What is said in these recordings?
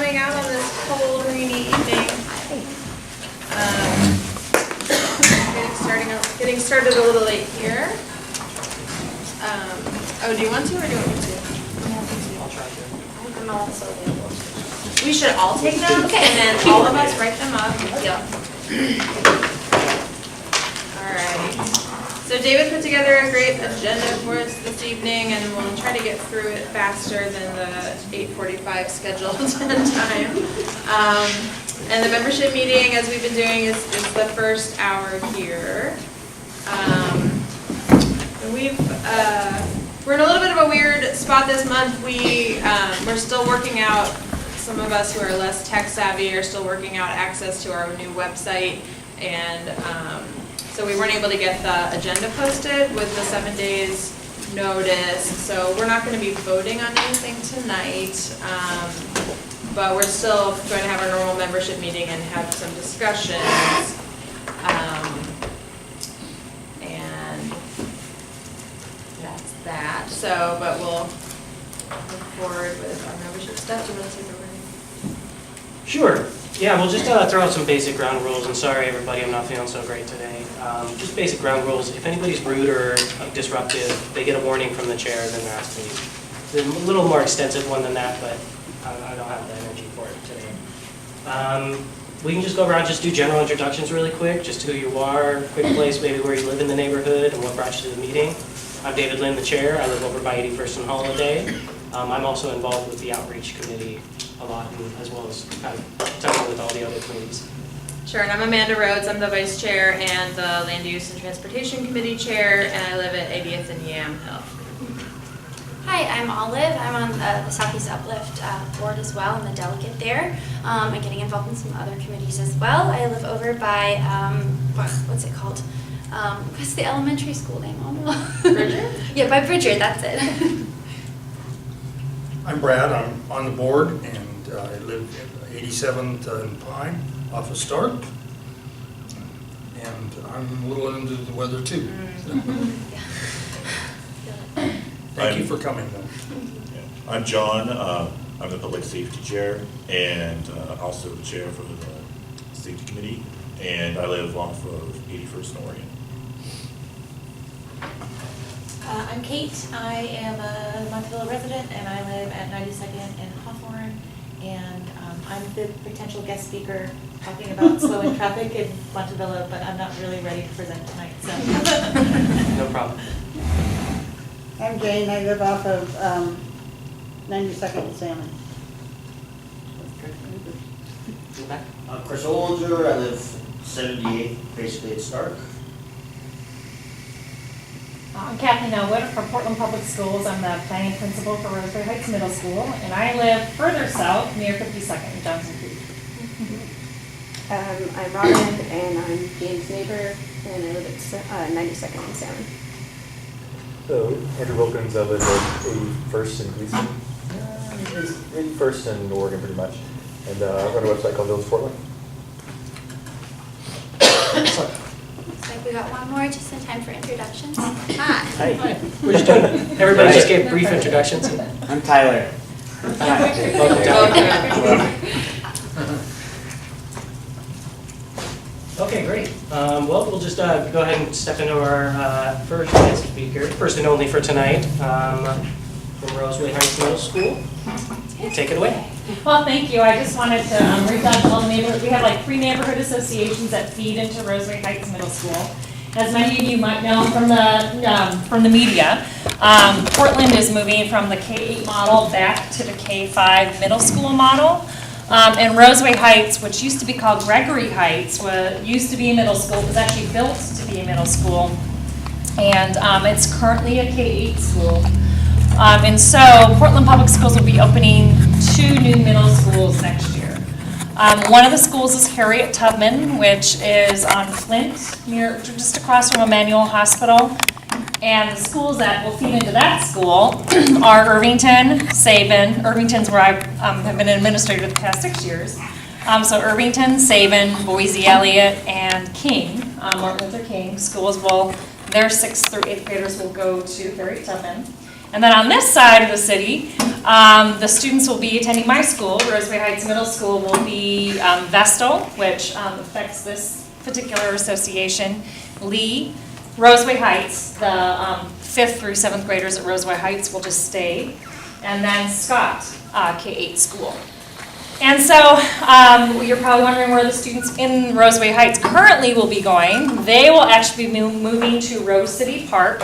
going out on this cold, rainy evening. Getting started a little late here. Oh, do you want to or do you want me to? I'll try to. I'm also available. We should all take notes, and then all of us write them up. Yep. All right. So David put together a great agenda for us this evening, and we'll try to get through it faster than the 8:45 scheduled time. And the membership meeting, as we've been doing, is the first hour here. We're in a little bit of a weird spot this month. We're still working out. Some of us who are less tech savvy are still working out access to our new website, and so we weren't able to get the agenda posted with the 7 days notice. So we're not going to be voting on anything tonight, but we're still going to have our normal membership meeting and have some discussions. And that's that. So, but we'll move forward with our membership stuff. Do you want to take over? Sure. Yeah, we'll just throw out some basic ground rules. And sorry, everybody, I'm not feeling so great today. Just basic ground rules. If anybody's rude or disruptive, they get a warning from the chair, then they're asked to leave. There's a little more extensive one than that, but I don't have the energy for it today. We can just go around, just do general introductions really quick, just who you are, quick place, maybe where you live in the neighborhood, and what brought you to the meeting. I'm David Lynn, the chair. I live over by 81st and Holiday. I'm also involved with the outreach committee a lot, as well as kind of touching with all the other committees. Sure, and I'm Amanda Rhodes. I'm the vice chair and the Land Use and Transportation Committee chair, and I live at 80th and Yamhill. Hi, I'm Olive. I'm on the Southeast Uplift board as well. I'm a delegate there. I'm getting involved in some other committees as well. I live over by, what's it called? What's the elementary school name? Bridger? Yeah, by Bridger, that's it. I'm Brad. I'm on the board, and I live at 87th and Pine off of Stark. And I'm a little into the weather too. Thank you for coming, though. I'm John. I'm the Public Safety Chair and also the Chair for the Safety Committee. And I live off of 81st and Oregon. I'm Kate. I am a Montavilla resident, and I live at 92nd and Hawthorne. And I'm the potential guest speaker talking about slowing traffic in Montavilla, but I'm not really ready to present tonight. So. No problem. I'm Jane. I live off of 92nd and Salmon. I'm Chris Ollinger. I live 78th, basically at Stark. I'm Kathleen Elwood from Portland Public Schools. I'm the planning principal for Roseberry Heights Middle School, and I live further south near 52nd in Johnson Creek. I'm Robin, and I'm Jane's neighbor, and I live at 92nd and Salmon. So, Andrew Wilkins, I live at 81st and Gleason. 81st and Oregon, pretty much. And I run a website called Village Portland. Looks like we got one more just in time for introductions. Hi. Hi. We're just doing, everybody just gave brief introductions. I'm Tyler. Okay, great. Well, we'll just go ahead and step into our first guest speaker, first and only for tonight, from Roseway Heights Middle School. Take it away. Well, thank you. I just wanted to reach out to all the neighborhoods. We have like 3 neighborhood associations that feed into Roseway Heights Middle School. As many of you might know from the media, Portland is moving from the K-8 model back to the K-5 middle school model. And Roseway Heights, which used to be called Gregory Heights, used to be a middle school, was actually built to be a middle school. And it's currently a K-8 school. And so Portland Public Schools will be opening 2 new middle schools next year. One of the schools is Harriet Tubman, which is on Flint, just across from Emmanuel Hospital. And the schools that will feed into that school are Irvington, Sabin. Irvington's where I have been an administrator the past 6 years. So Irvington, Sabin, Boise Elliott, and King, Martin Luther King schools their 6th through 8th graders will go to Harriet Tubman. And then on this side of the city, the students will be attending my school. Roseway Heights Middle School will be Vestal, which affects this particular association. Lee, Roseway Heights, the 5th through 7th graders at Roseway Heights will just stay. And then Scott, K-8 school. And so you're probably wondering where the students in Roseway Heights currently will be going. They will actually be moving to Rose City Park.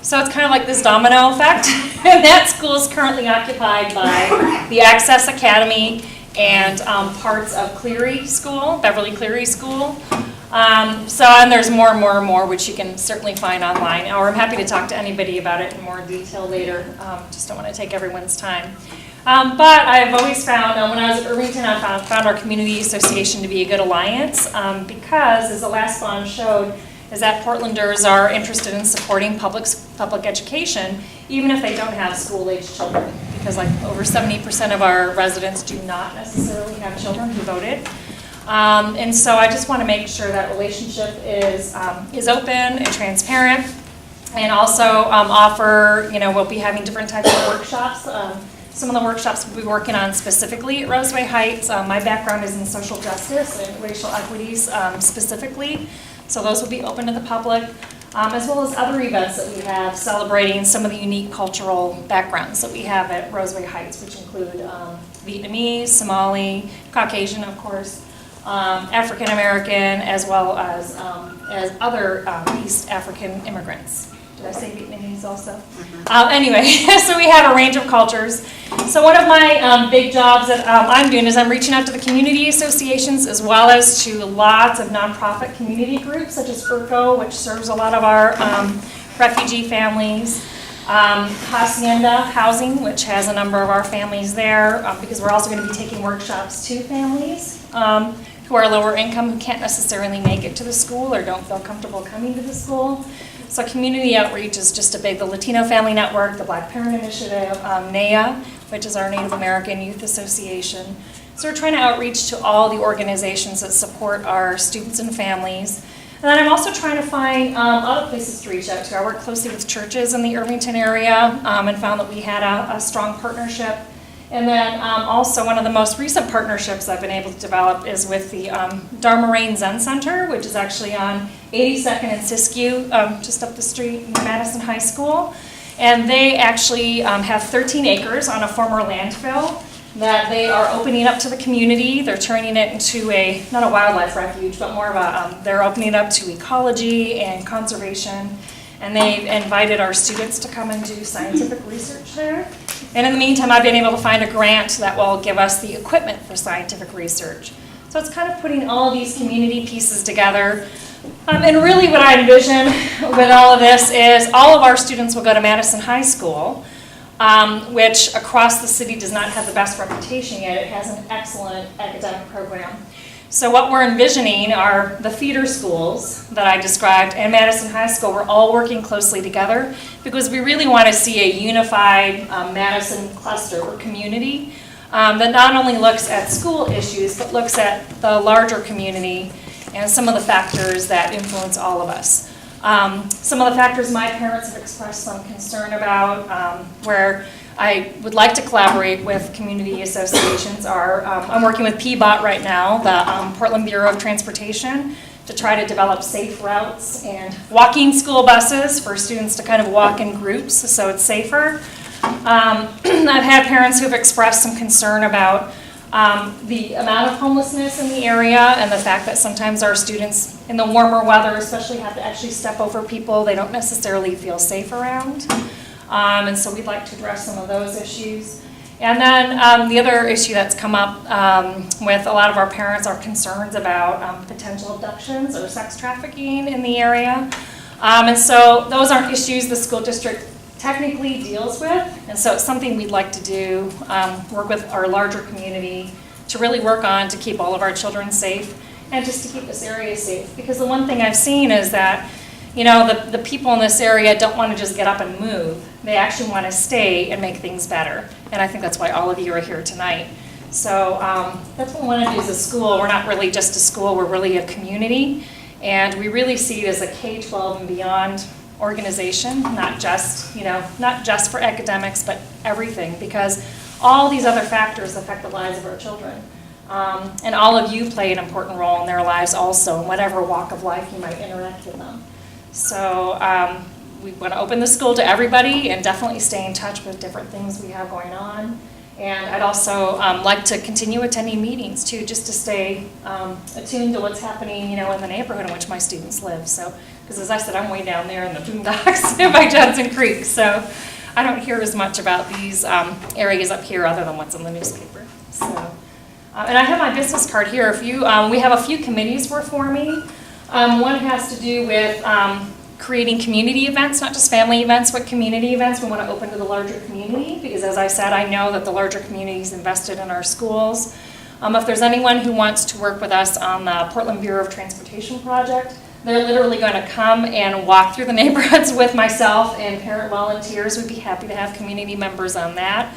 So it's kind of like this domino effect. And that school is currently occupied by the Access Academy and parts of Cleary School, Beverly Cleary School. And there's more and more and more, which you can certainly find online. Or I'm happy to talk to anybody about it in more detail later. Just don't want to take everyone's time. But I've always found, when I was at Irvington, I found our community association to be a good alliance because, as the last bond showed, is that Portlanders are interested in supporting public education, even if they don't have school-aged children. Because like over 70% of our residents do not necessarily have children who voted. And so I just want to make sure that relationship is open and transparent, and also offer, we'll be having different types of workshops. Some of the workshops we'll be working on specifically at Roseway Heights. My background is in social justice and racial equities specifically, so those will be open to the public, as well as other events that we have celebrating some of the unique cultural backgrounds that we have at Roseway Heights, which include Vietnamese, Somali, Caucasian, of course, African American, as well as other East African immigrants. Did I say Vietnamese also? Anyway, so we have a range of cultures. So one of my big jobs that I'm doing is I'm reaching out to the community associations as well as to lots of nonprofit community groups such as FERCO, which serves a lot of our refugee families. Hacienda Housing, which has a number of our families there, because we're also going to be taking workshops to families who are lower income, who can't necessarily make it to the school or don't feel comfortable coming to the school. So community outreach is just a big, the Latino Family Network, the Black Parent Initiative, NAYA, which is our Native American Youth Association. So we're trying to outreach to all the organizations that support our students and families. And then I'm also trying to find other places to reach out to. I work closely with churches in the Irvington area and found that we had a strong partnership. And then also one of the most recent partnerships I've been able to develop is with the Dharma Rain Zen Center, which is actually on 82nd and Siskiyou, just up the street in Madison High School. And they actually have 13 acres on a former landfill that they are opening up to the community. They're turning it into not a wildlife refuge, but more of they're opening it up to ecology and conservation. And they've invited our students to come and do scientific research there. And in the meantime, I've been able to find a grant that will give us the equipment for scientific research. So it's kind of putting all these community pieces together. And really what I envision with all of this is all of our students will go to Madison High School, which across the city does not have the best reputation yet. It has an excellent academic program. So what we're envisioning are the feeder schools that I described and Madison High School. We're all working closely together because we really want to see a unified Madison cluster or community that not only looks at school issues, but looks at the larger community and some of the factors that influence all of us. Some of the factors my parents have expressed some concern about, where I would like to collaborate with community associations are, I'm working with PBOT right now, the Portland Bureau of Transportation, to try to develop safe routes and walking school buses for students to kind of walk in groups so it's safer. I've had parents who have expressed some concern about the amount of homelessness in the area and the fact that sometimes our students in the warmer weather especially have to actually step over people they don't necessarily feel safe around. And so we'd like to address some of those issues. And then the other issue that's come up with a lot of our parents are concerns about potential abductions or sex trafficking in the area. And so those aren't issues the school district technically deals with. And so it's something we'd like to do, work with our larger community to really work on to keep all of our children safe and just to keep this area safe. Because the one thing I've seen is that the people in this area don't want to just get up and move. They actually want to stay and make things better. And I think that's why all of you are here tonight. So that's what we want to do as a school. We're not really just a school, we're really a community. And we really see it as a K-12 and beyond organization, not just, not just for academics, but everything, because all these other factors affect the lives of our children. And all of you play an important role in their lives also, in whatever walk of life you might interact with them. So we want to open the school to everybody and definitely stay in touch with different things we have going on. And I'd also like to continue attending meetings too, just to stay attuned to what's happening, in the neighborhood in which my students live. So, because as I said, I'm way down there in the boondocks by Judson Creek, so I don't hear as much about these areas up here other than what's in the newspaper. So, and I have my business card here. If you, we have a few committees we're forming. One has to do with creating community events, not just family events, but community events we want to open to the larger community, because as I said, I know that the larger community is invested in our schools. If there's anyone who wants to work with us on the Portland Bureau of Transportation project, they're literally going to come and walk through the neighborhoods with myself and parent volunteers. We'd be happy to have community members on that.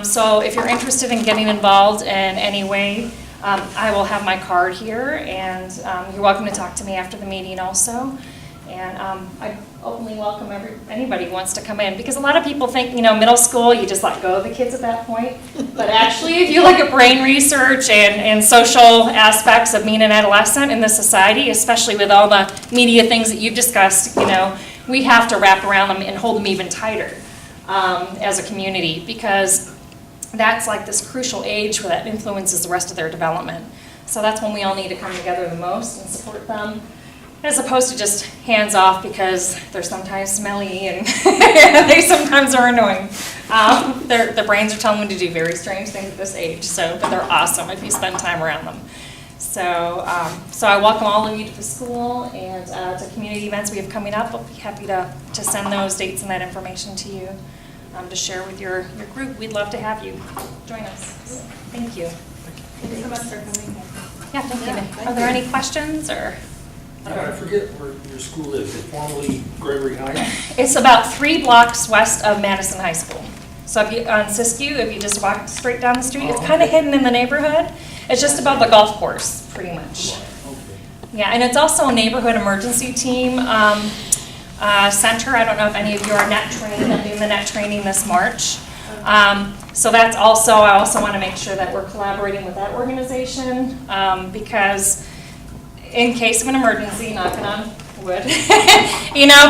So if you're interested in getting involved in any way, I will have my card here, and you're welcome to talk to me after the meeting also. And I openly welcome anybody who wants to come in, because a lot of people think, middle school, you just let go of the kids at that point. But actually, if you look at brain research and social aspects of being an adolescent in this society, especially with all the media things that you've discussed, we have to wrap around them and hold them even tighter as a community, because that's like this crucial age where that influences the rest of their development. So that's when we all need to come together the most and support them, as opposed to just hands off, because they're sometimes smelly and they sometimes are annoying. Their brains are telling them to do very strange things at this age, but they're awesome if you spend time around them. So, so I welcome all of you to the school and to community events we have coming up. I'll be happy to send those dates and that information to you to share with your group. We'd love to have you join us. Thank you. Thank you so much for coming. Yeah, thank you. Are there any questions or? I forget where your school is. It's formerly Gregory High? It's about 3 blocks west of Madison High School. So if you, on Siskiyou, if you just walk straight down the street, it's kind of hidden in the neighborhood. It's just above the golf course, pretty much. Yeah, and it's also a neighborhood emergency team center. I don't know if any of you are net trained. I'm doing the net training this March. So that's also, I also want to make sure that we're collaborating with that organization because in case of an emergency, knocking on wood,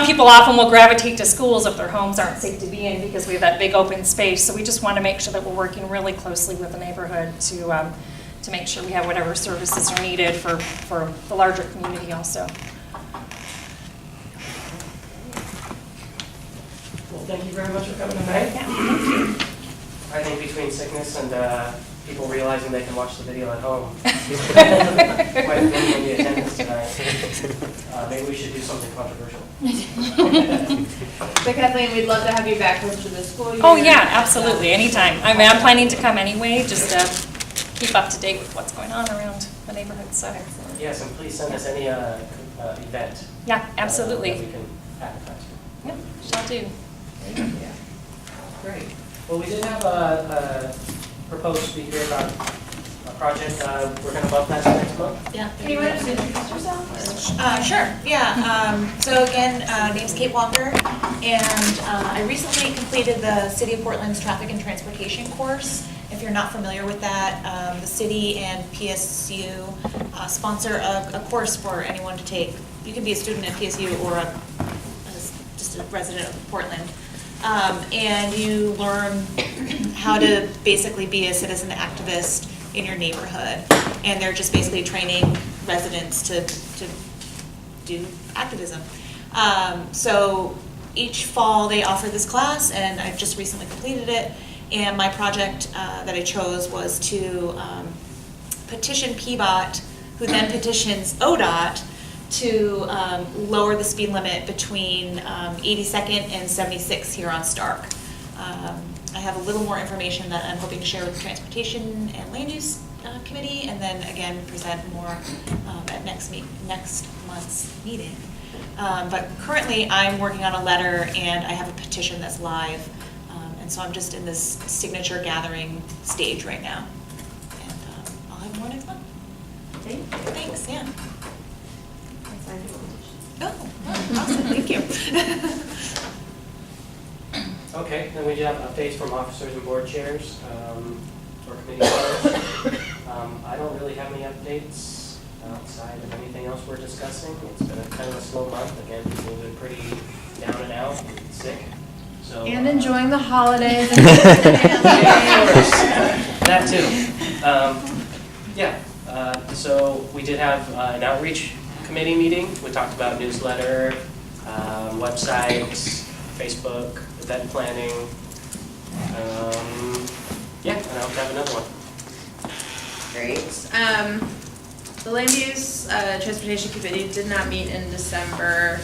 people often will gravitate to schools if their homes aren't safe to be in because we have that big open space. So we just want to make sure that we're working really closely with the neighborhood to make sure we have whatever services are needed for the larger community also. Well, thank you very much for coming tonight. Yeah, thank you. I think between sickness and people realizing they can watch the video at home, quite a bit in the attendance tonight. Maybe we should do something controversial. But Kathleen, we'd love to have you back close to the school year. Oh yeah, absolutely, anytime. I mean, I'm planning to come anyway, just to keep up to date with what's going on around the neighborhood. So. Yes, and please send us any event. Yeah, absolutely. That we can advertise. Yep, shall do. Yeah. Great. Well, we did have a proposed speaker about a project. We're going to bump that to next month. Yeah. Can you want to introduce yourself? Sure, yeah. So again, name's Kate Walker, and I recently completed the City of Portland's Traffic and Transportation course. If you're not familiar with that, the city and PSU sponsor a course for anyone to take. You can be a student at PSU or just a resident of Portland. And you learn how to basically be a citizen activist in your neighborhood. And they're just basically training residents to do activism. So each fall they offer this class, and I've just recently completed it. And my project that I chose was to petition PBOT, who then petitions ODOT, to lower the speed limit between 82nd and 76 here on Stark. I have a little more information that I'm hoping to share with the Transportation and Land Use Committee, and then again present more at next month's meeting. But currently I'm working on a letter and I have a petition that's live, and so I'm just in this signature gathering stage right now. And I'll have more next month. Thanks, yeah. Oh, awesome, thank you. you. Okay, then we do have updates from officers and board chairs, or committee chairs. I don't really have any updates outside of anything else we're discussing. It's been a kind of a slow month. Again, people have been pretty down and out, and sick, so. And enjoying the holidays. Yeah, of course, that too. So we did have an outreach committee meeting. We talked about newsletter, websites, Facebook, event planning. Yeah, and I'll have another one. Great. The Land Use Transportation Committee did not meet in December,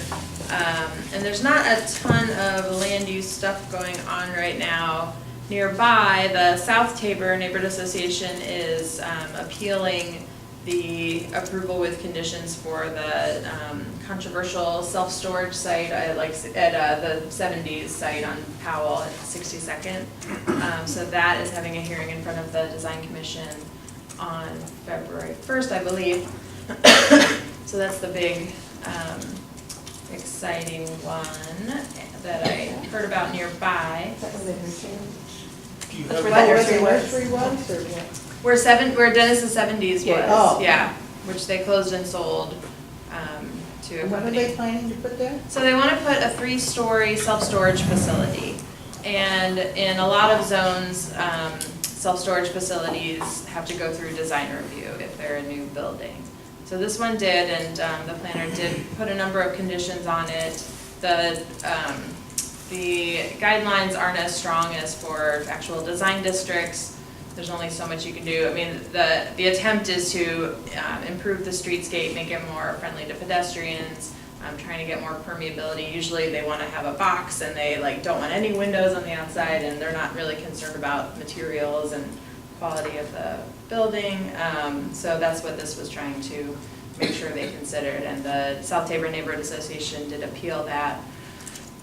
and there's not a ton of land use stuff going on right now. Nearby, the South Tabor Neighborhood Association is appealing the approval with conditions for the controversial self-storage site at the 70s site on Powell at 62nd. So that is having a hearing in front of the Design Commission on February 1st, I believe. So that's the big exciting one that I heard about nearby. That's where the nursery was. Or what? Where Dennis's 70s was, Yeah. Oh. yeah, which they closed and sold to a What are company. they planning to put there? So they want to put a 3-story self-storage facility. And in a lot of zones, self-storage facilities have to go through design review if they're a new building. So this one did, and the planner did put a number of conditions on it. The guidelines aren't as strong as for actual design districts. There's only so much you can do. I mean, the attempt is to improve the streetscape, make it more friendly to pedestrians, trying to get more permeability. Usually they want to have a box and they don't want any windows on the outside, and they're not really concerned about materials and quality of the building. So that's what this was trying to make sure they considered. And the South Tabor Neighborhood Association did appeal that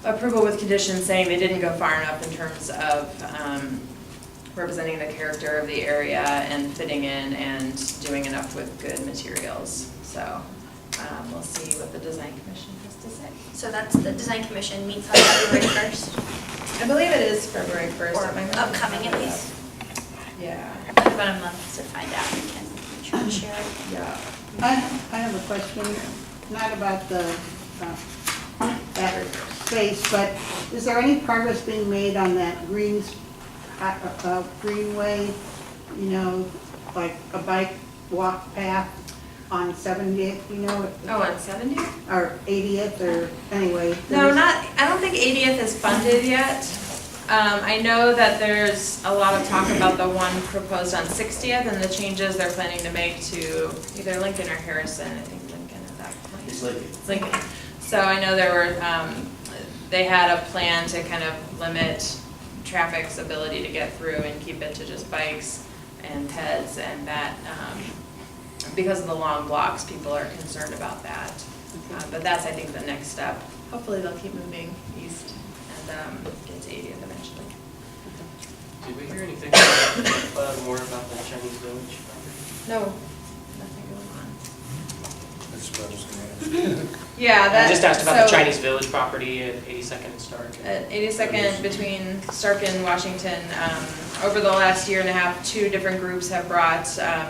approval with conditions, saying they didn't go far enough in terms of representing the character of the area and fitting in and doing enough with good materials. So we'll see what the Design Commission has to say. So that's the Design Commission meets on February 1st, I believe it is February 1st. or That might be upcoming at least. Yeah. We have about a month to find out. We can try and share it. Yeah. I have a question, not about the, that space, but is there any progress being made on that Greenway, like a bike walk path on 70th, Oh, on 70? or 80th, or anyway? No, I don't think 80th is funded yet. I know that there's a lot of talk about the one proposed on 60th and the changes they're planning to make to either Lincoln or Harrison. I think Lincoln at that point. It's like, It's Lincoln. So I know they had a plan to kind of limit traffic's ability to get through and keep it to just bikes and peds, and that, because of the long blocks, people are concerned about that. But that's, I think, the next step. Hopefully they'll keep moving east and get to 80th eventually. Did we hear anything more about the Chinese Village? No, nothing going on. That's what I was gonna ask. Yeah, I just asked about the Chinese Village property at 82nd and Stark. At 82nd between Stark and Washington, over the last year and a half, 2 different groups have brought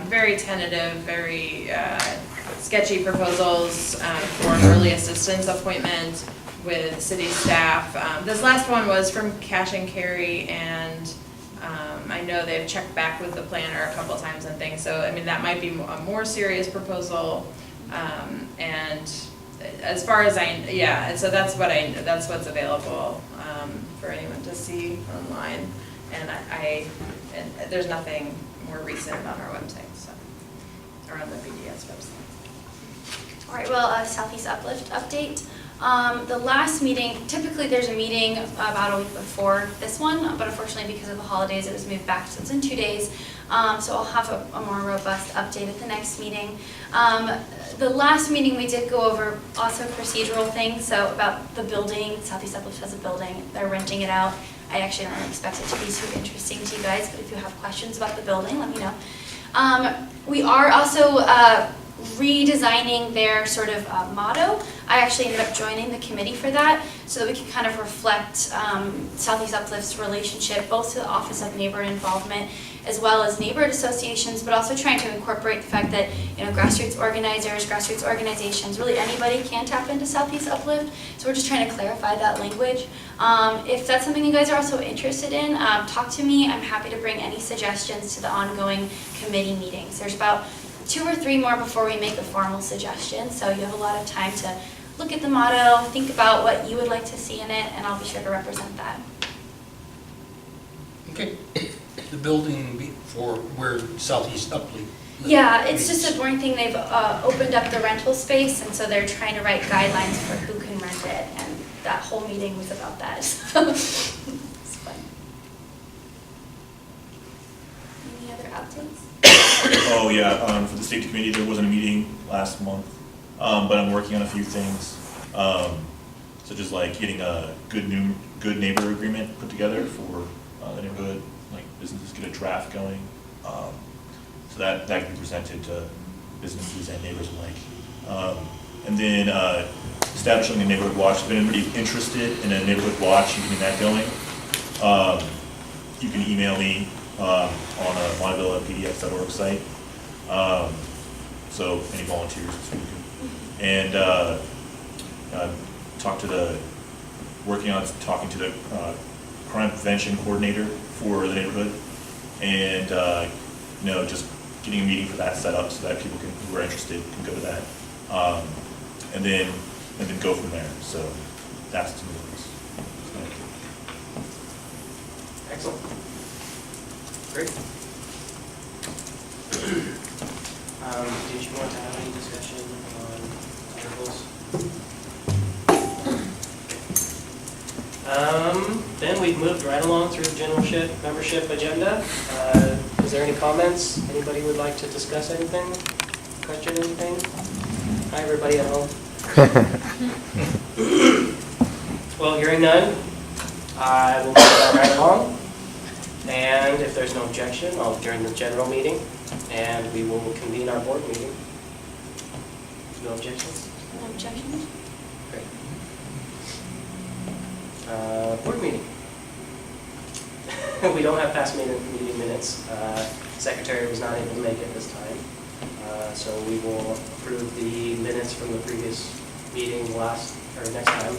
very tentative, very sketchy proposals for an early assistance appointment with city staff. This last one was from Cash and Carry, and I know they've checked back with the planner a couple times and things, so I mean that might be a more serious proposal. And as far as and so that's what's available for anyone to see online, and and there's nothing more recent on our website, so, or on the BDS website. All right, well, Southeast Uplift update. The last meeting, typically there's a meeting about a week before this one, but unfortunately because of the holidays it was moved back, so it's in 2 days. So I'll have a more robust update at the next meeting. The last meeting we did go over also procedural things, so about the building. Southeast Uplift has a building, they're renting it out. I actually don't expect it to be too interesting to you guys, but if you have questions about the building, let me know. We are also redesigning their sort of motto. I actually ended up joining the committee for that so that we can kind of reflect Southeast Uplift's relationship both to the Office of Neighborhood Involvement as well as neighborhood associations, but also trying to incorporate the fact that grassroots organizers, grassroots organizations, really anybody can tap into Southeast Uplift. So we're just trying to clarify that language. If that's something you guys are also interested in, talk to me. I'm happy to bring any suggestions to the ongoing committee meetings. There's about 2 or 3 more before we make a formal suggestion, so you have a lot of time to look at the motto, think about what you would like to see in it, and I'll be sure to represent that. Okay. The building for where Southeast Uplift. Yeah, it's just a boring thing. They've opened up the rental space, and so they're trying to write guidelines for who can rent it, and that whole meeting was about that. So it's fun. Any other updates? Oh, yeah, for the safety committee, there wasn't a meeting last month, but I'm working on a few things. Such as like getting a good neighbor agreement put together for the neighborhood, like businesses get a draft going. So that can be presented to businesses and neighbors alike. And then establishing a neighborhood watch. I've been pretty interested in a neighborhood watch and getting that going. You can email me on a Montavillapdx.org site. So any volunteers is really good. And talking to the crime prevention coordinator for the neighborhood, and just getting a meeting for that set up so that people who are interested can go to that, and then go from there. So that's the moves. Excellent. Great. Did you want to have any discussion on articles? Then we've moved right along through the general membership agenda. Is there any comments? Anybody would like to discuss anything? Question anything? Hi, everybody at home. Well, hearing none, I will move right along. And if there's no objection, I'll adjourn the general meeting, and we will convene our board meeting. No objections? No objections? Great. Board meeting. We don't have past meeting minutes. Secretary was not able to make it this time. So we will approve the minutes from the previous meeting next time.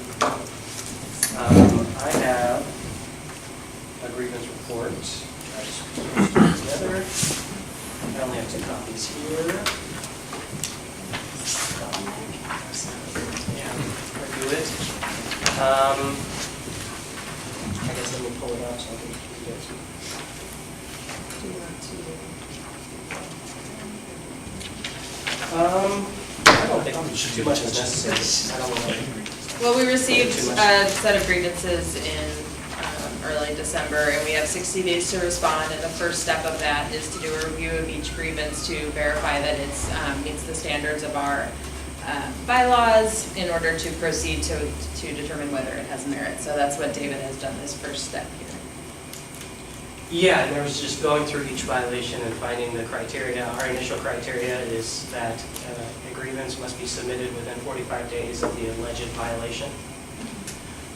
I have a grievance report. I just put it together. I only have 2 copies here. Yeah, review it. I guess let me pull it up so I can read it. Do you want to? I don't think too much is necessary. I don't know. Well, we received a set of grievances in early December, and we have 60 days to respond, and the first step of that is to do a review of each grievance to verify that it meets the standards of our bylaws in order to proceed to determine whether it has merit. So that's what David has done this first step here. Yeah, and there was just going through each violation and finding the criteria. Our initial criteria is that a grievance must be submitted within 45 days of the alleged violation.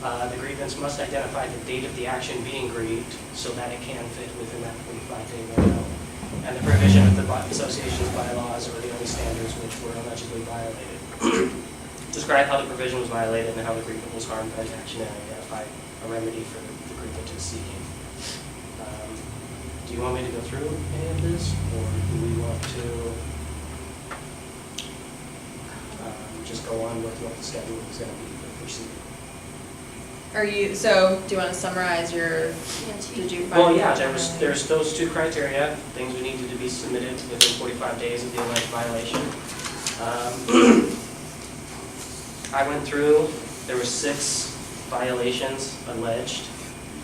The grievance must identify the date of the action being grieved so that it can fit within that 45-day window. And the provision of the association's bylaws are the only standards which were allegedly violated. Describe how the provision was violated and how the grievant was harmed by the action, and identify a remedy for the grievant is seeking. Do you want me to go through any of this, or do we want to just go on with what the schedule is going to be for proceeding? Do you want to summarize your, did you find? Well, yeah, there's those 2 criteria, things we needed to be submitted within 45 days of the alleged violation. I went through, there were 6 violations alleged.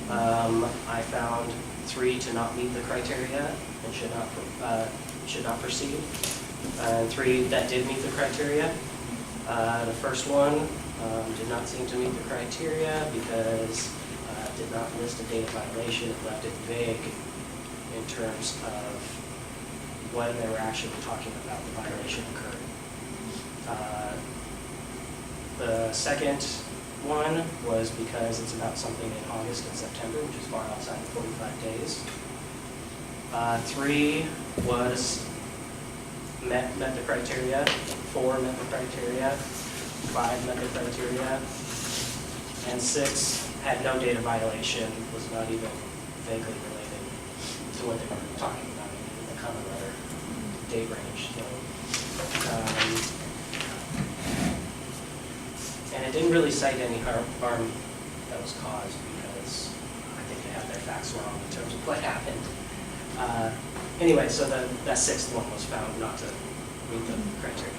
I found 3 to not meet the criteria and should not proceed, and 3 that did meet the criteria. The first one did not seem to meet the criteria because it did not list a date of violation and left it vague in terms of when they were actually talking about the violation occurring. The second one was because it's about something in August and September, which is far outside of 45 days. 3 was met the criteria, 4 met the criteria, 5 met the criteria, and 6 had no data violation, was not even vaguely related to what they were talking about in the cover letter date range. So, and it didn't really cite any harm that was caused because I think they have their facts wrong in terms of what happened. Anyway, so that 6th one was found not to meet the criteria.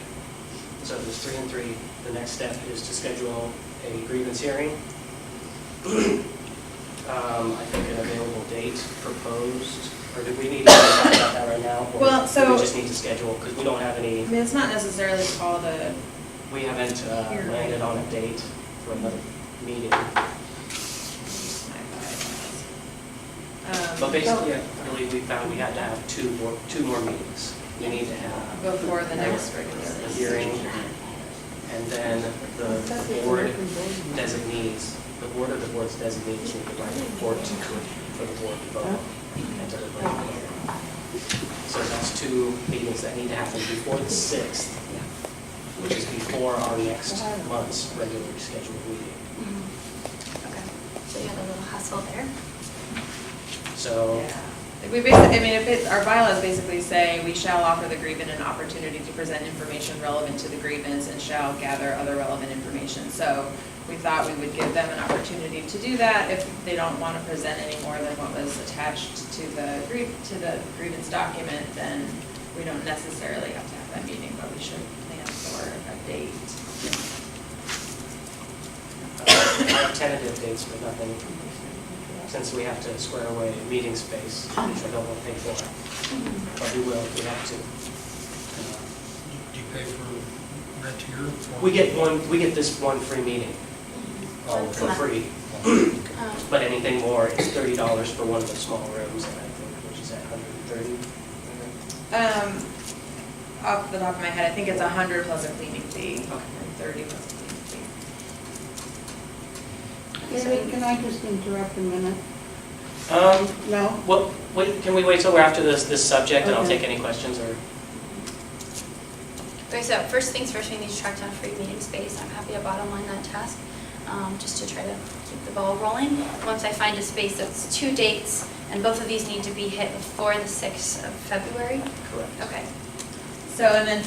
So there's 3 and 3. The next step is to schedule a grievance hearing. I think an available date proposed, or do we need to talk about that right now? Or Well, so- do we just need to schedule, because we don't have any, I mean, it's not necessarily called a, we haven't landed on a date for another meeting. But basically, I believe we found we had to have two more meetings. We need to have before the next regular. a hearing, and then the board designees, the board of the board's designees need to write a report for the board to vote on and to the board. So that's 2 meetings that need to happen before the 6th, which is before our next month's regularly scheduled meeting. Okay, so you had a little hustle there. So, We basically, I mean, our bylaws basically say we shall offer the grievant an opportunity to present information relevant to the grievance and shall gather other relevant information. So we thought we would give them an opportunity to do that. If they don't want to present any more than what was attached to the grievance document, then we don't necessarily have to have that meeting, but we should plan for a date. I have tentative dates, but nothing, since we have to square away meeting space, which I don't want to pay for. But we will if we have to. Do you pay for rent here? We get this one free meeting for free. But anything more is $30 for one of the small rooms, and I think, which is at $130. Off the top of my head, I think it's 100 plus a cleaning fee, Okay. and 30 plus a cleaning fee. David, can I just interrupt a minute? No? Well, wait, can we wait till we're after this subject, and I'll Okay. take any questions, or? Okay, so first things first, we need to track down free meeting space. I'm happy to bottom line that task, just to try to keep the ball rolling. Once I find a space that's 2 dates, and both of these need to be hit before the 6th of February. Correct. Okay. So, and then,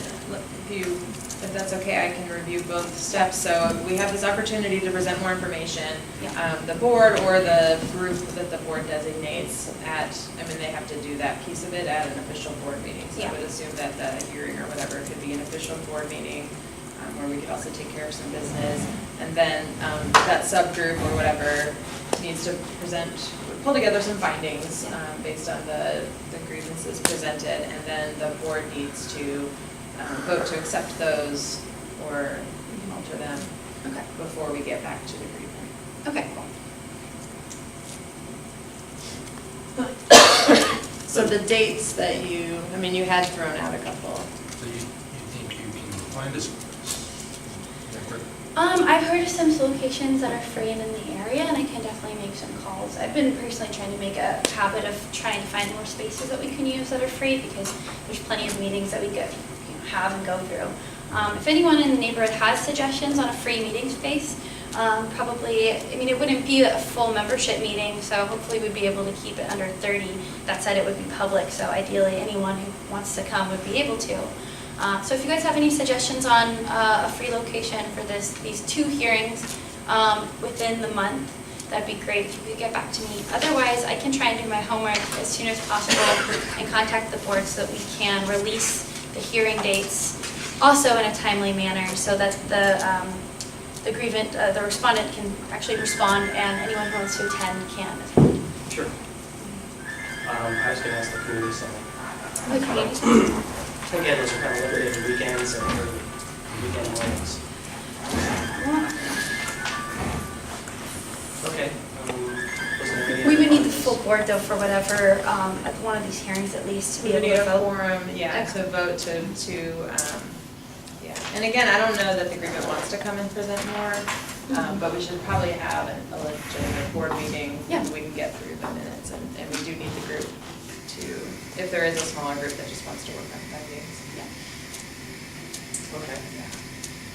if that's okay, I can review both steps. So we have this opportunity to present more information. Yeah. The board or the group that the board designates they have to do that piece of it at an official board meeting. So I Yeah. would assume that the hearing or whatever could be an official board meeting, where we could also take care of some business. And then that subgroup or whatever needs to pull together some findings based on the grievances presented. And then the board needs to vote to accept those or alter them Okay. before we get back to the grievance. Okay. So the dates that you had thrown out a couple. So you think you can find us? I've heard of some locations that are free and in the area, and I can definitely make some calls. I've been personally trying to make a habit of trying to find more spaces that we can use that are free, because there's plenty of meetings that we could have and go through. If anyone in the neighborhood has suggestions on a free meeting space, probably, it wouldn't be a full membership meeting, so hopefully we'd be able to keep it under 30. That said, it would be public, so ideally anyone who wants to come would be able to. So if you guys have any suggestions on a free location for these 2 hearings within the month, that'd be great if you could get back to me. Otherwise, I can try and do my homework as soon as possible and contact the board so that we can release the hearing dates also in a timely manner, so that the respondent can actually respond, and anyone who wants to attend can attend. Sure. I was going to ask the community center. The community center. Again, those are kind of limited weekends and weekend mornings. Okay. We would need the full board though for whatever, at one of these hearings at least, to be We would able need to a vote. quorum, to vote to Yeah, and again, I don't know that the Grievance wants to come and present more, but we should probably have a legitimate board meeting. Yeah. We can get through the minutes, and we do need the group to, if there is a smaller group that just wants to work on findings. Okay.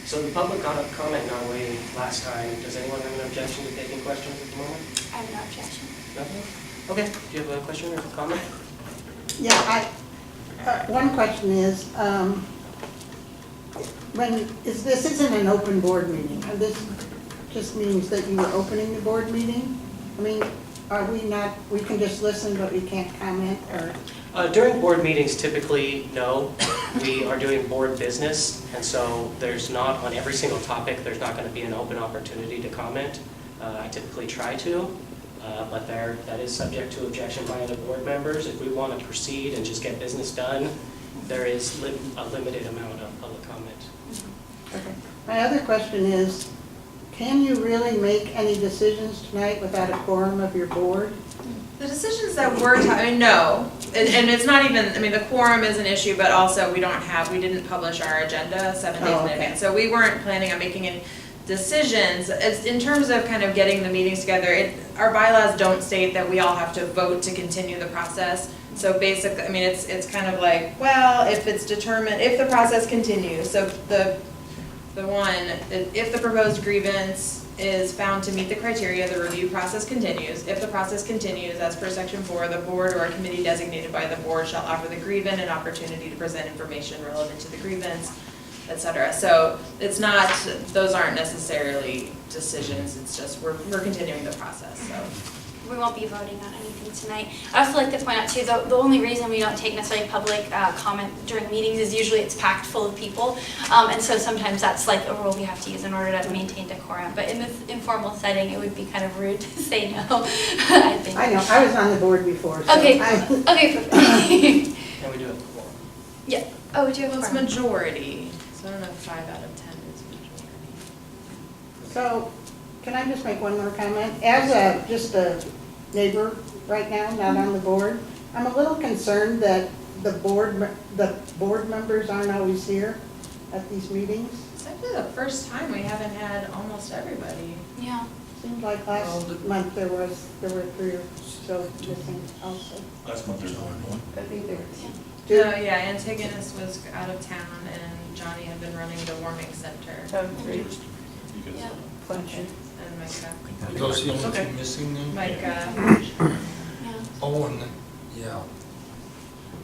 So the public got a comment not waiting last time. Does anyone have an objection to taking questions at the moment? I have no objection. Nothing? Okay, do you have a question or a comment? Yeah, one question is, this isn't an open board meeting, and this just means that you are opening the board meeting? I mean, are we not, we can just listen, but we can't comment, or? During board meetings, typically, no. We are doing board business, and so there's not, on every single topic, there's not going to be an open opportunity to comment. I typically try to, but that is subject to objection by other board members. If we want to proceed and just get business done, there is a limited amount of public comment. Okay. My other question is, can you really make any decisions tonight without a quorum of your board? The decisions that we're no, and it's not even, I mean, the quorum is an issue, but also we didn't publish our agenda 7 days in advance. So we weren't planning on making any decisions. In terms of kind of getting the meetings together, our bylaws don't state that we all have to vote to continue the process. So basically, I mean, it's kind of like, well, if it's determined, if the process continues, so the one, if the proposed grievance is found to meet the criteria, the review process continues. If the process continues, as per section 4, the board or a committee designated by the board shall offer the grievant an opportunity to present information relevant to the grievance, etc. So it's not, those aren't necessarily decisions, it's just we're continuing the process, so. We won't be voting on anything tonight. I also like to point out too, the only reason we don't take necessarily public comment during meetings is usually it's packed full of people. And so sometimes that's like a rule we have to use in order to maintain decorum. But in this informal setting, it would be kind of rude to say no, I think. I know, I was on the board before, so. Okay, okay, perfect. And we do have a quorum. Yeah, oh, we do have Well, a it's quorum. majority, so I don't know if 5 out of 10 is majority. So, can I just make one more comment? As just a neighbor right now, not on the board, I'm a little concerned that the board members aren't always here at these meetings. It's actually the first time we haven't had almost everybody. Yeah. Seems like last month there were 3 or so missing also. Last month there's only one. I think there Oh, yeah, Antigonus was out of town and Johnny had been running the warming center. Because, Yeah. And Micah. Are those the only Okay. two missing then? Micah. Yeah. Oh, and then, yeah.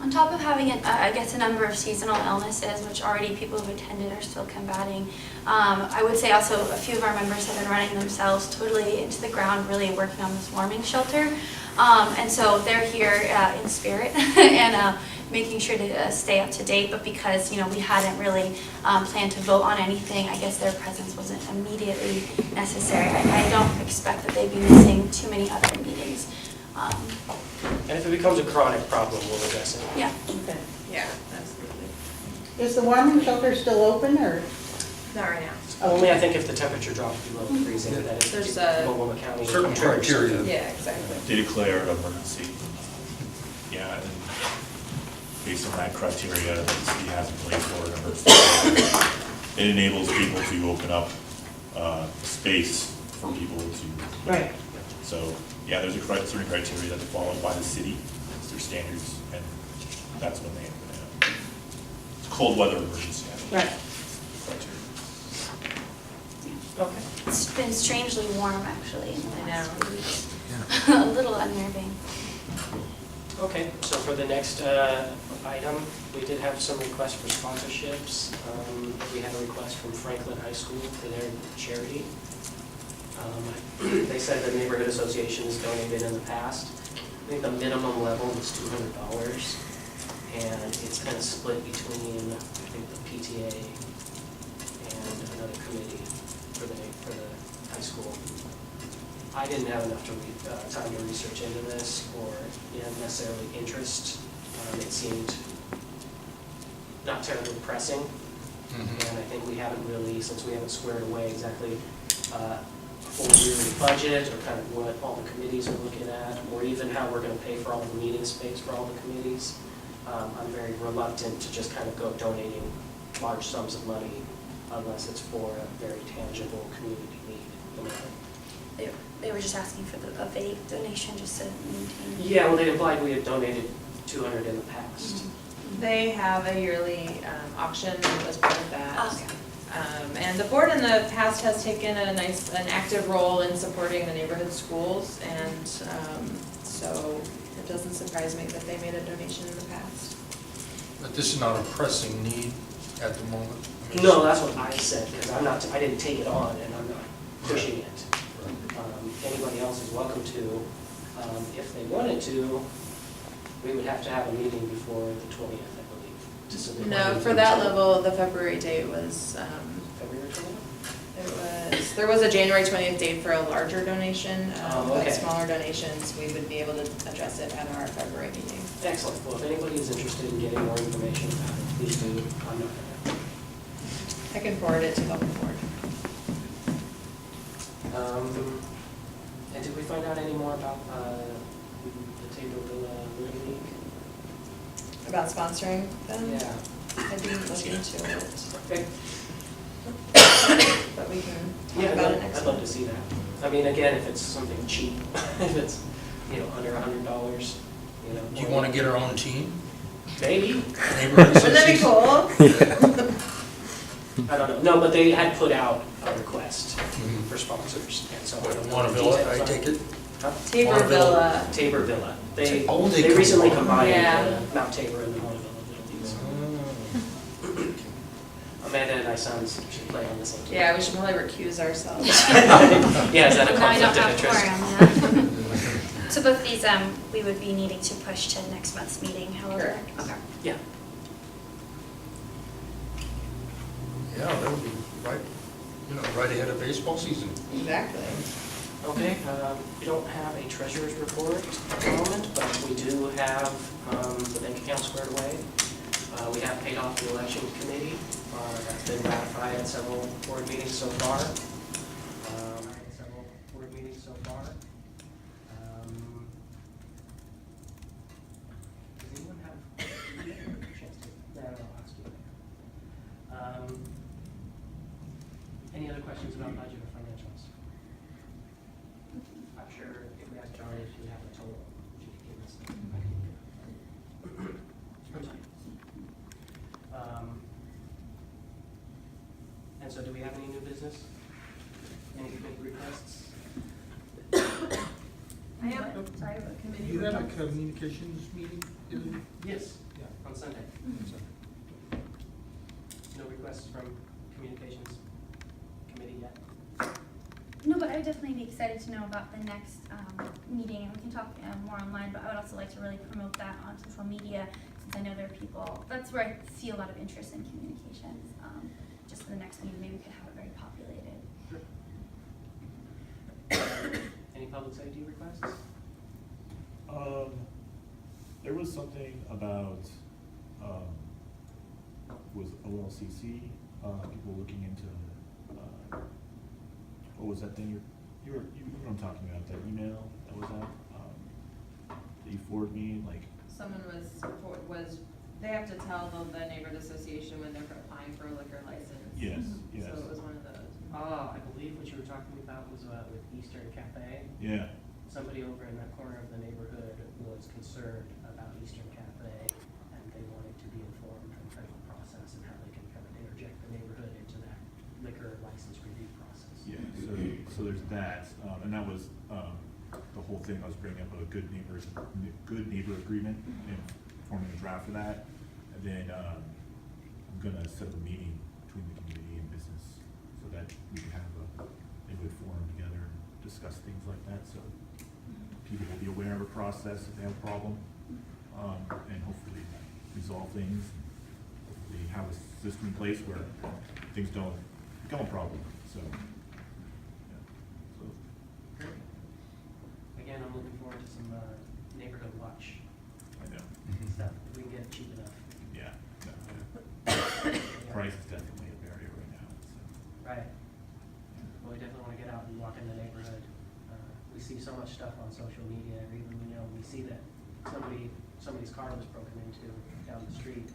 On top of having, I guess, a number of seasonal illnesses, which already people who attended are still combating, I would say also a few of our members have been running themselves totally into the ground, really working on this warming shelter. And so they're here in spirit and making sure to stay up to date, but because, you know, we hadn't really planned to vote on anything, I guess their presence wasn't immediately necessary. I don't expect that they'd be missing too many other meetings. And if it becomes a chronic problem, we'll address it. Yeah. Okay. Yeah, absolutely. Is the warming shelter still open, or? Not right now. Only I think if the temperature drops below freezing, that There's is a Multnomah County. Certain criteria. Yeah, exactly. They declare emergency. Yeah, and based on that criteria that the city has in place for an emergency, it enables people to open up space for people to. Right. So, yeah, there's a certain criteria that are followed by the city, it's their standards, and that's when they open it up. It's cold weather emergency, I think. Right. Criteria. Okay. It's been strangely warm, actually, in the I last know. few weeks. A little unnerving. Okay, so for the next item, we did have some requests for sponsorships. We had a request from Franklin High School for their charity. They said the neighborhood association has donated in the past. I think the minimum level was $200, and it's kind of split between, I think, the PTA and another committee for the high school. I didn't have enough time to research into this, or necessarily interest. It seemed not terribly pressing, and I think we haven't really, since we haven't squared away exactly full yearly budget, or kind of what all the committees are looking at, or even how we're going to pay for all the meeting space for all the committees. I'm very reluctant to just kind of go donating large sums of money unless it's for a very tangible community need. You know? They were just asking for a vague donation just to maintain. Yeah, well, they implied we had donated 200 in the past. They have a yearly auction as part of that. Oh, okay. And the board in the past has taken an active role in supporting the neighborhood schools, and so it doesn't surprise me that they made a donation in the past. But this is not a pressing need at the moment? I mean, No, that's what I said, because I didn't take it on, and I'm not pushing it. Anybody else is welcome to. If they wanted to, we would have to have a meeting before the 20th, I believe, to submit. No, for that level, the February date was, February 20th? there was a January 20th date for a larger donation, okay. but smaller donations, we would be able to address it at our February meeting. Excellent. Well, if anybody is interested in getting more information about it, please do. I'm not gonna. I can forward it to the whole board. And did we find out any more about the Taborville Little League? About sponsoring them? Yeah. I didn't look into it, Okay. but we can Yeah, talk about it next I'd love to month. see that. I mean, again, if it's something cheap, if it's, under $100, Do you want to get our own team? Maybe. Neighborhood Wouldn't that be association? cool? I don't know. No, but they had put out a request for sponsors, and so I don't know. the Montavilla, details I on take it? Huh? Tabor Villa. Tabor Villa. They they recently combined. combined Yeah. Mount Tabor and the Montavilla Little Leagues. Amanda and my sons should play on this one. Yeah, we should probably recuse ourselves. Yeah, is that a No, I don't conflict of have interest? quorum, yeah. So both these, we would be needing to push to next month's meeting, however. Correct. Okay. Yeah. Yeah, that would be right, right ahead of baseball season. Exactly. Okay, we don't have a treasurer's report at the moment, but we do have the bank account squared away. We have paid off the election committee. That's been ratified at several board meetings so far. Does anyone have a chance to? No, I'll ask you later. Any other questions about budget or financials? I'm sure if we ask John if you have a total, she could give us. And so do we have any new business? Any big requests? I have, sorry, what committee? You have a communications meeting? Yes, on Sunday. No requests from communications committee yet? No, but I would definitely be excited to know about the next meeting, and we can talk more online, but I would also like to really promote that on social media, since I know there are people, that's where I see a lot of interest in communications. Just for the next meeting, maybe we could have it very populated. Sure. Any public safety requests? There was something about, was OLCC, people looking into, what was that thing you know what I'm talking about, that email that was out, that you forwarded me, like. Someone was, they have to tell the neighborhood association when they're applying for a liquor license. Yes, yes. So it was one of those. I believe what you were talking about was with Eastern Cafe. Yeah. Somebody over in that corner of the neighborhood was concerned about Eastern Cafe, and they wanted to be informed of the federal process and how they can kind of interject the neighborhood into that liquor license review process. Yeah, so there's that, and that was, the whole thing I was bringing up, a good neighbor agreement, and forming a draft for that. And then, I'm gonna set up a meeting between the community and business, so that we can have a good forum together and discuss things like that, so people will be aware of a process if they have a problem, and hopefully resolve things. Hopefully have a system in place where things don't become a problem, so. Again, I'm looking forward to some neighborhood watch I know. stuff, if we can get it cheap enough. Yeah. Price is definitely a barrier right now, so. Right. Well, we definitely want to get out and walk in the neighborhood. We see so much stuff on social media, or even, we see that somebody's car was broken into down the street.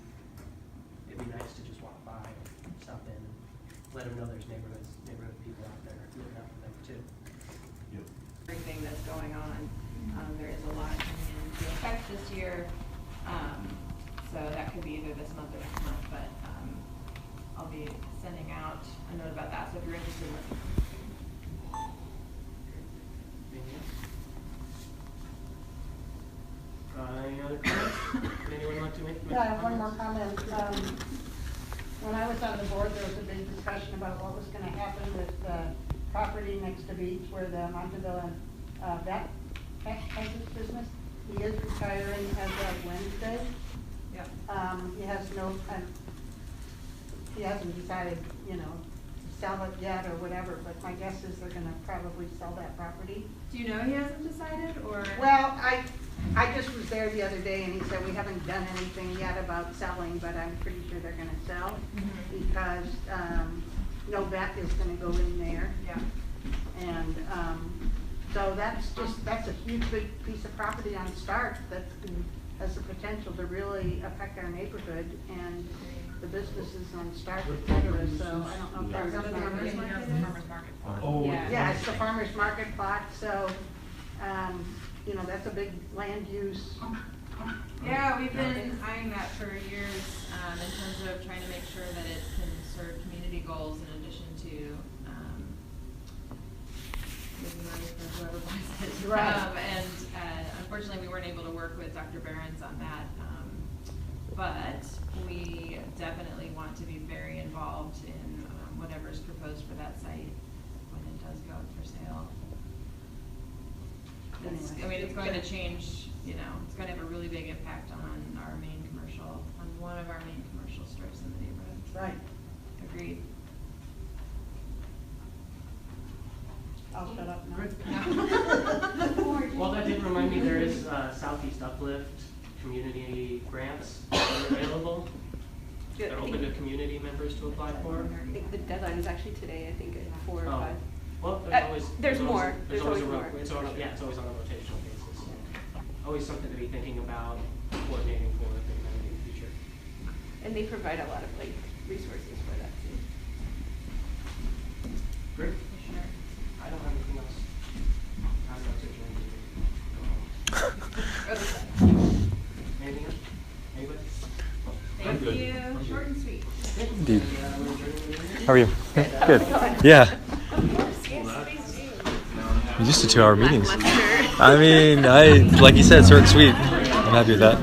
It'd be nice to just walk by stuff in, and let them know there's neighborhood people out there looking out for them too. Yep. Everything that's going on. There is a lot coming into effect this year. So that could be either this month or next month, but I'll be sending out a note about that. So if you're interested in listening. Any other comments? Anyone want to make? Yeah, I have one more comment. When I was on the board, there was a big discussion about what was gonna happen with the property next to Beach where the Montavilla vet has his business. He is retiring as of Wednesday. Yep. He has no, he hasn't decided, you know, to sell it yet or whatever, but my guess is they're gonna probably sell that property. Do you know he hasn't decided, or? Well, I just was there the other day and he said we haven't done anything yet about selling, but I'm pretty sure they're gonna sell because, no vet is gonna go in there. Yeah. And, so that's a huge big piece of property on Stark that has the potential to really affect our neighborhood and the businesses on Stark, et cetera, so I don't know if that's something. Farmers market. Oh, Yeah, it's the farmer's market plot, so, you know, that's a big land use. Yeah, we've been eyeing that for years, in terms of trying to make sure that it can serve community goals in addition to, making money for whoever buys it. Right. And unfortunately, we weren't able to work with Dr. Behrens on that, but we definitely want to be very involved in whatever's proposed for that site when it does go up for sale. It's going to change, you know, it's going to have a really big impact on our main commercial, on one of our main commercial strips in the neighborhood. Right. Agreed. I'll shut up now. Well, that did remind me, there is Southeast Uplift community grants that are available. They're open to community members to apply for. I think the deadline is actually today, I think, at 4 or 5. Well, there's always. There's more. There's There's always always a, more. it's always, yeah, it's always on a rotational basis. So always something to be thinking about, coordinating for in the future. And they provide a lot of like resources for that too. Great. Sure. I don't have anything else. I'm not such anything else? Anybody? Thank you. Short and sweet. Indeed. How are you? Good. Yeah. I'm used to 2-hour meetings. I mean, like you said, short and sweet. I'm happy with that.